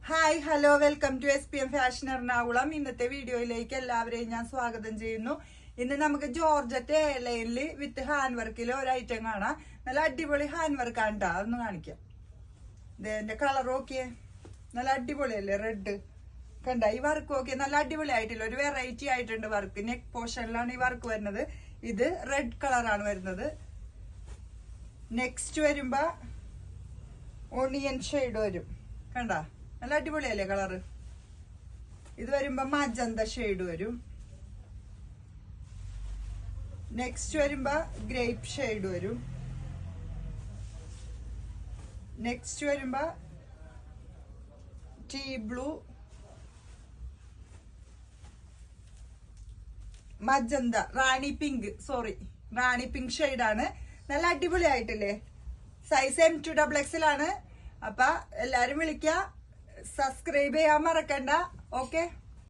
Hi hello welcome to SPM fashion Ernakulam. ഇന്നത്തെ വീഡിയോയിലേക്ക് എല്ലാവരെയും ഞാൻ സ്വാഗതം ചെയ്യുന്നു. ഇന്ന് നമുക്ക് ജോർജറ്റ് ലൈനില് വിത്ത് ഹാൻഡ് വർക്കില് ഒരു ഐറ്റം കാണാം. നല്ല അടിപൊളി ഹാൻഡ് വർക്ക് ആണ് കേട്ടോ. അതൊന്ന് കാണിക്കാം. ഇതിന്റെ കളർ നോക്കിയേ, നല്ല അടിപൊളിയല്ലേ, റെഡ് കണ്ട. ഈ വർക്ക് നോക്കിയേ, നല്ല അടിപൊളി ആയിട്ടില്ല, ഒരു വെറൈറ്റി ആയിട്ടുണ്ട് വർക്ക്. നെക്ക് പോർഷനിലാണ് ഈ വർക്ക് വരുന്നത്. ഇത് റെഡ് കളറാണ് വരുന്നത്. നെക്സ്റ്റ് വരുമ്പോ ഓണിയൻ ഷെയ്ഡ് വരും, കണ്ട. നല്ല അടിപൊളിയല്ലേ കളറ്. ഇത് വരുമ്പോ മജന്ത ഷെയ്ഡ് വരും. നെക്സ്റ്റ് വരുമ്പോ ഗ്രേപ്പ് ഷെയ്ഡ് വരും. നെക്സ്റ്റ് വരുമ്പോ ടീ ബ്ലൂ, മജന്ത, റാണി പിങ്ക് ഷെയ്ഡാണ്. നല്ല അടിപൊളി ആയിട്ടില്ലേ. സൈസ് M2XX ആണ്. അപ്പൊ എല്ലാരും വിളിക്ക, സബ്സ്ക്രൈബ് ചെയ്യാൻ മറക്കണ്ട. ഓക്കെ.